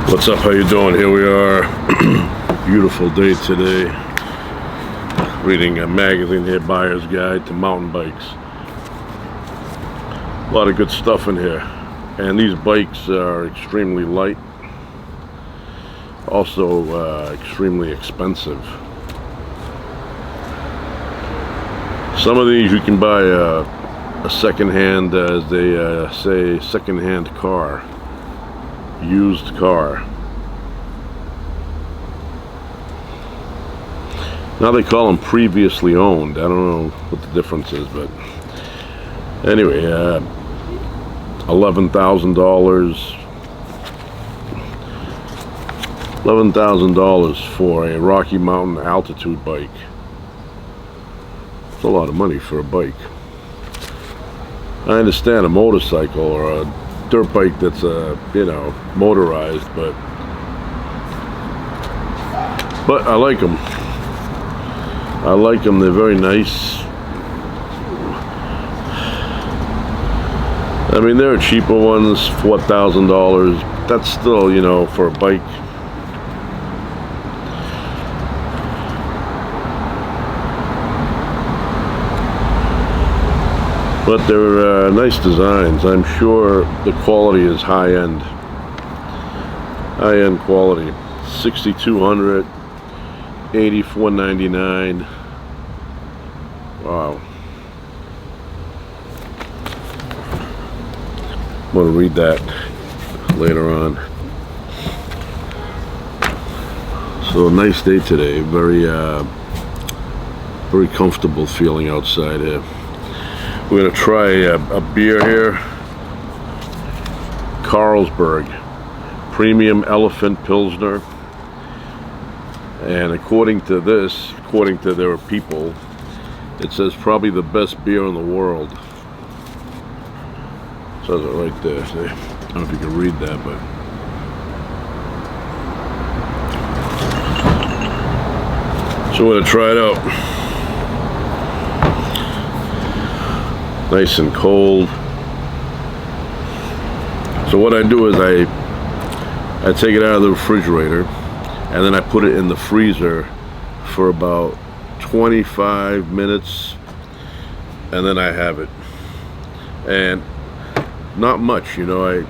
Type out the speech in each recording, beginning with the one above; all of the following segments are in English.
What's up? How you doing? Here we are. Beautiful day today. Reading a magazine here, Buyer's Guide to Mountain Bikes. A lot of good stuff in here. And these bikes are extremely light. Also extremely expensive. Some of these you can buy a second-hand, as they say, second-hand car. Used car. Now they call them previously owned. I don't know what the difference is, but anyway, $11,000. $11,000 for a Rocky Mountain altitude bike. It's a lot of money for a bike. I understand a motorcycle or a dirt bike that's motorized, but I like them. I like them. They're very nice. I mean, there are cheaper ones, $4,000. That's still, for a bike. But they're nice designs. I'm sure the quality is high-end. High-end quality. $6,200, $8,499. Wow. I'm going to read that later on. So, nice day today. Very comfortable feeling outside here. We're going to try a beer here. Carlsberg Premium Elephant Pilsner. And according to their people, it says probably the best beer in the world. It says it right there. See? I don't know if you can read that, but so we're going to try it out. Nice and cold. So what I do is I take it out of the refrigerator and then I put it in the freezer for about 25 minutes and then I have it. And not much, I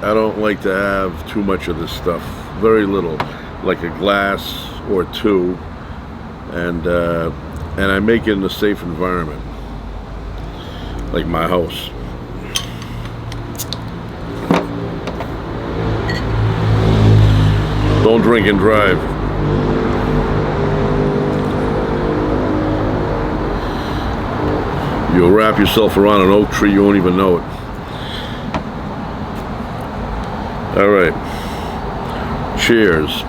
don't like to have too much of this stuff. Very little, like a glass or two, and I make it in a safe environment. Like my house. Don't drink and drive. You'll wrap yourself around an oak tree, you won't even know it. All right. Cheers.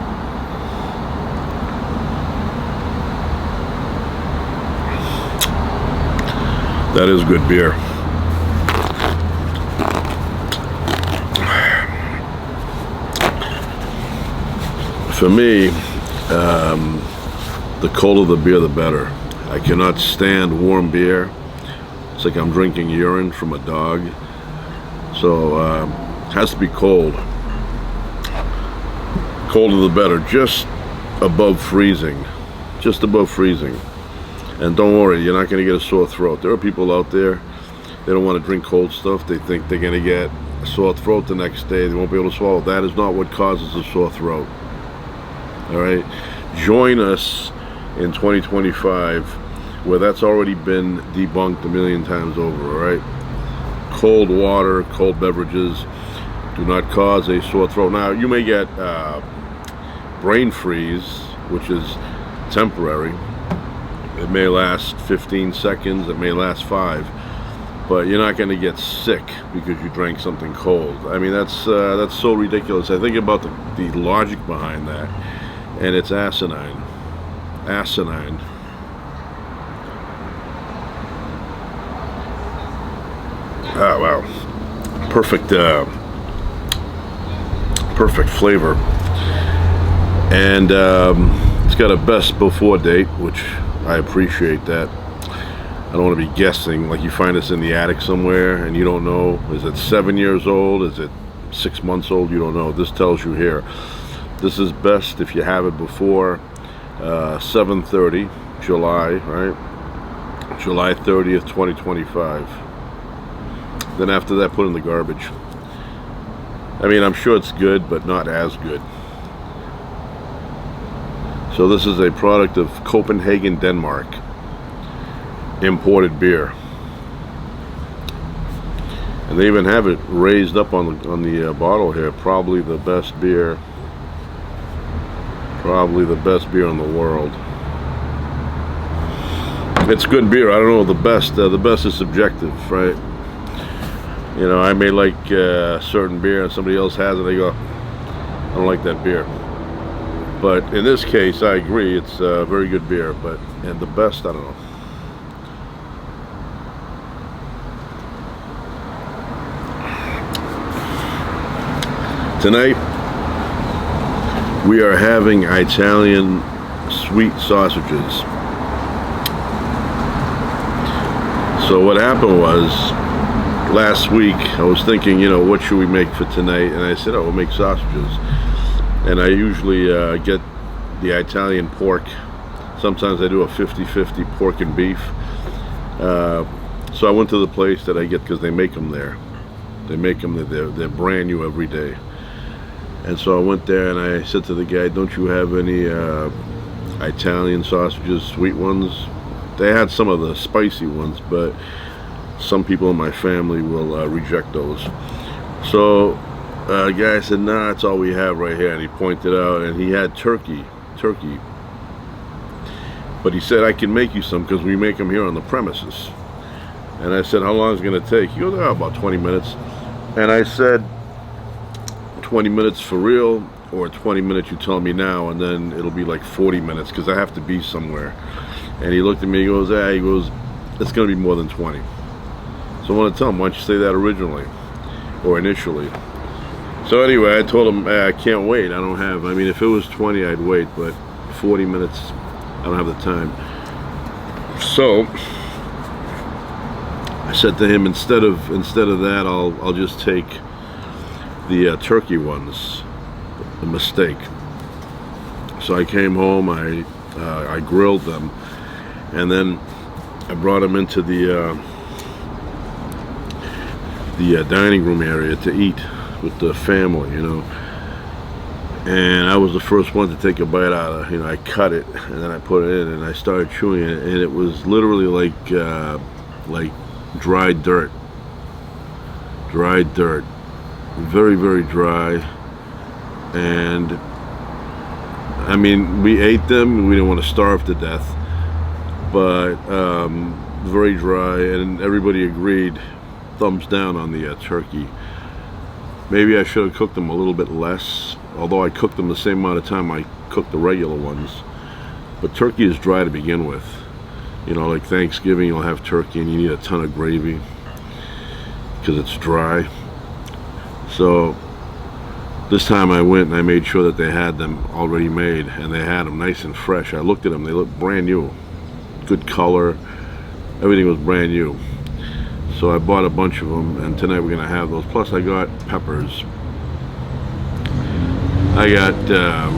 That is good beer. For me, the colder the beer, the better. I cannot stand warm beer. It's like I'm drinking urine from a dog. So it has to be cold. Colder the better. Just above freezing. Just above freezing. And don't worry, you're not going to get a sore throat. There are people out there, they don't want to drink cold stuff. They think they're going to get a sore throat the next day. They won't be able to swallow. That is not what causes a sore throat. All right? Join us in 2025, where that's already been debunked a million times over, all right? Cold water, cold beverages do not cause a sore throat. Now, you may get brain freeze, which is temporary. It may last 15 seconds, it may last 5, but you're not going to get sick because you drank something cold. I mean, that's so ridiculous. I think about the logic behind that, and it's asinine. Asinine. Oh, wow. Perfect, perfect flavor. And it's got a best before date, which I appreciate that. I don't want to be guessing, like you find this in the attic somewhere and you don't know, is it 7 years old, is it 6 months old, you don't know. This tells you here. This is best if you have it before 7:30 July, right? July 30th, 2025. Then after that, put in the garbage. I mean, I'm sure it's good, but not as good. So this is a product of Copenhagen, Denmark. Imported beer. And they even have it raised up on the bottle here. Probably the best beer. Probably the best beer in the world. It's good beer. I don't know the best. The best is subjective, right? You know, I may like certain beer and somebody else has it. They go, I don't like that beer. But in this case, I agree. It's a very good beer. And the best, I don't know. Tonight, we are having Italian sweet sausages. So what happened was, last week I was thinking, you know, what should we make for tonight? And I said, oh, we'll make sausages. And I usually get the Italian pork. Sometimes I do a 50-50 pork and beef. So I went to the place that I get, because they make them there. They make them, they're brand new every day. And so I went there and I said to the guy, don't you have any Italian sausages, sweet ones? They had some of the spicy ones, but some people in my family will reject those. So the guy said, nah, that's all we have right here. And he pointed out, and he had turkey. But he said, I can make you some, because we make them here on the premises. And I said, how long is it going to take? He goes, oh, about 20 minutes. And I said, 20 minutes for real, or 20 minutes you tell me now, and then it'll be like 40 minutes, because I have to be somewhere. And he looked at me, he goes, it's going to be more than 20. So I want to tell him, why don't you say that originally, or initially? So anyway, I told him, I can't wait. I don't have, I mean, if it was 20, I'd wait, but 40 minutes, I don't have the time. So I said to him, instead of that, I'll just take the turkey ones. A mistake. So I came home, I grilled them, and then I brought them into the dining room area to eat with the family, you know. And I was the first one to take a bite out of, you know, I cut it and then I put it in and I started chewing it, and it was literally like dried dirt. Very, very dry. And I mean, we ate them, we didn't want to starve to death, but very dry, and everybody agreed, thumbs down on the turkey. Maybe I should have cooked them a little bit less, although I cooked them the same amount of time I cooked the regular ones. But turkey is dry to begin with. You know, like Thanksgiving, you'll have turkey and you need a ton of gravy because it's dry. So this time I went and I made sure that they had them already made, and they had them nice and fresh. I looked at them, they looked brand new. Good color, everything was brand new. So I bought a bunch of them, and tonight we're gonna have those. Plus I got peppers. I got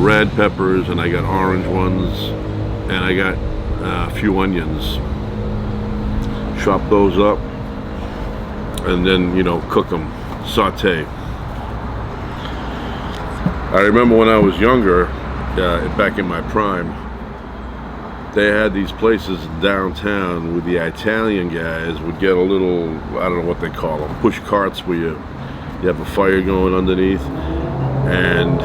red peppers, and I got orange ones, and I got a few onions. Chop those up, and then, you know, cook them, saute. I remember when I was younger, back in my prime, they had these places downtown where the Italian guys would get a little, I don't know what they call them, push carts where you have a fire going underneath. And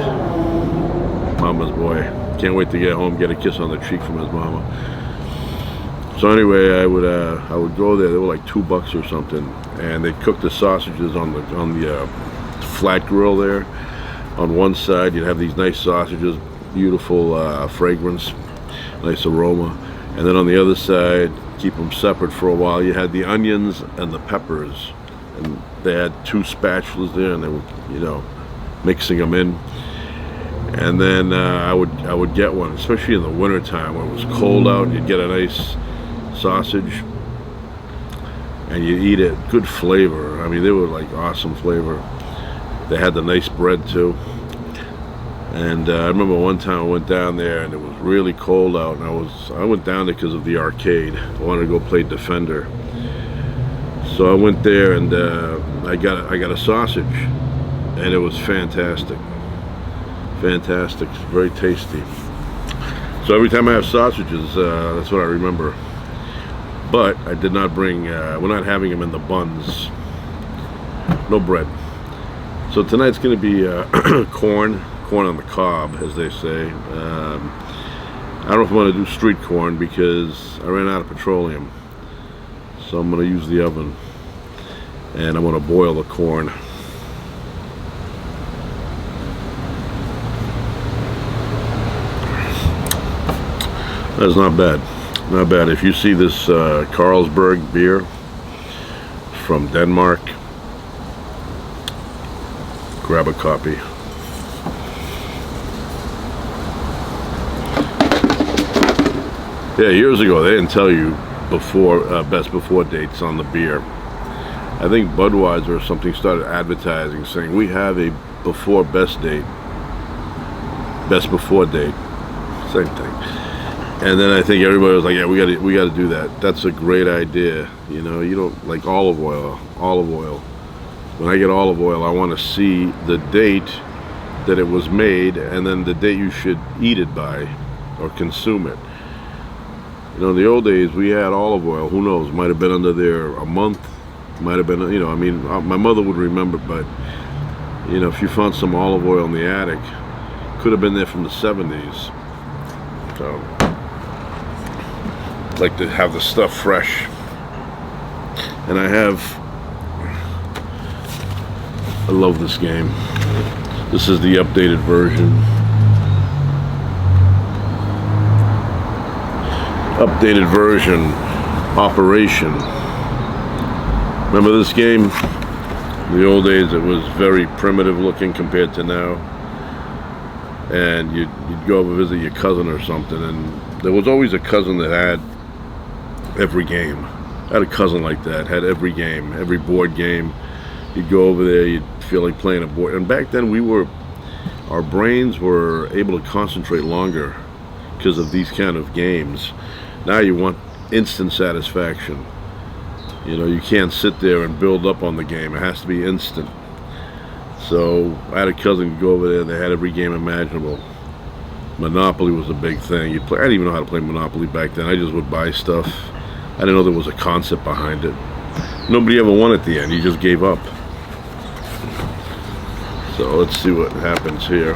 mama's boy, can't wait to get home, get a kiss on the cheek from his mama. So anyway, I would go there. They were like $2 or something, and they cooked the sausages on the flat grill there. On one side, you'd have these nice sausages, beautiful fragrance, nice aroma, and then on the other side, keep them separate for a while. You had the onions and the peppers, and they had 2 spatulas there, and they were, you know, mixing them in. And then I would get one, especially in the winter time when it was cold out. You'd get a nice sausage, and you eat it. Good flavor. I mean, they were like awesome flavor. They had the nice bread too. And I remember one time I went down there and it was really cold out, and I went down there because of the arcade. I wanted to go play Defender. So I went there and I got a sausage, and it was fantastic. Fantastic, very tasty. So every time I have sausages, that's what I remember. But I did not bring, we're not having them in the buns. No bread. So tonight's going to be corn on the cob, as they say. I don't know if I want to do street corn because I ran out of petroleum. So I'm going to use the oven, and I'm going to boil the corn. That's not bad. Not bad. If you see this Carlsberg beer from Denmark, grab a copy. Yeah, years ago they didn't tell you best before dates on the beer. I think Budweiser or something started advertising saying we have a best before date, same thing. And then I think everybody was like, yeah, we got to do that. That's a great idea. You know, you don't like olive oil. When I get olive oil, I want to see the date that it was made and then the date you should eat it by or consume it. You know, in the old days, we had olive oil. Who knows? Might have been under there a month. Might have been, you know, I mean, my mother would remember, but, you know, if you found some olive oil in the attic, could have been there from the 70s. So, I'd like to have the stuff fresh. And I love this game. This is the updated version. Operation. Remember this game? In the old days, it was very primitive looking compared to now. And you'd go over visit your cousin or something, and there was always a cousin that had every game. I had a cousin like that, had every game, every board game. You'd go over there, you'd feel like playing a board. And back then our brains were able to concentrate longer because of these kind of games. Now you want instant satisfaction. You know, you can't sit there and build up on the game. It has to be instant. So I had a cousin go over there, they had every game imaginable. Monopoly was a big thing. I didn't even know how to play Monopoly back then. I just would buy stuff. I didn't know there was a concept behind it. Nobody ever won at the end. You just gave up. So let's see what happens here.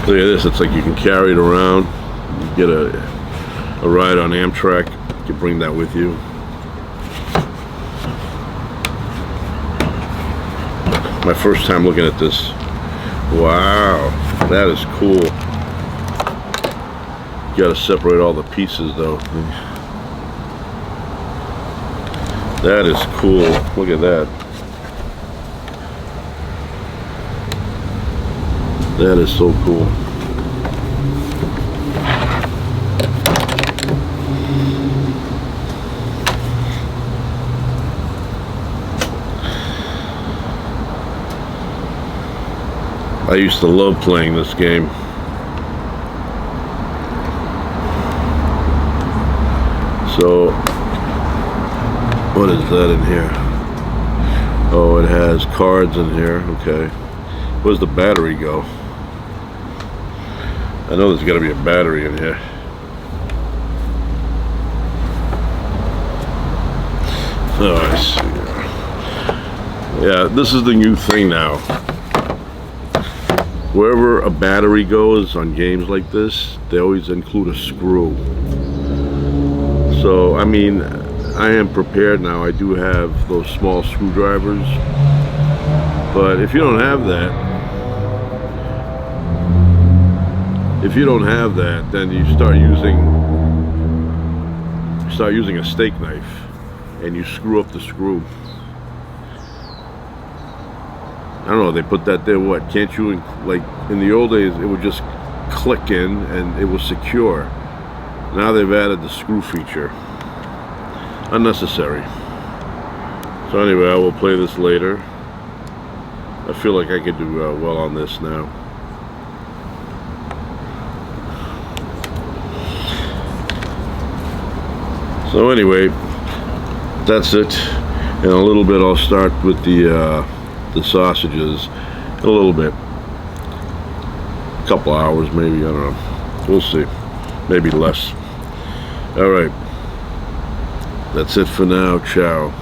Look at this, it's like you can carry it around. You get a ride on Amtrak, you can bring that with you. My first time looking at this. Wow, that is cool. You gotta separate all the pieces though. That is cool, look at that. That is so cool. I used to love playing this game. So, what is that in here? Oh, it has cards in here, okay. Where's the battery go? I know there's got to be a battery in here. Oh, I see. Yeah, this is the new thing now. Wherever a battery goes on games like this, they always include a screw. So, I mean, I am prepared now. I do have those small screwdrivers. But if you don't have that, then you start using a steak knife and you screw up the screw. don't know, they put that there, what, can't you, like, in the old days, it would just click in and it was secure. Now they've added the screw feature. Unnecessary. So anyway, I will play this later. I feel like I could do well on this now. So anyway, that's it. In a little bit I'll start with the sausages. In a little bit. A couple hours maybe, I don't know. We'll see. Maybe less. Alright. That's it for now. Ciao.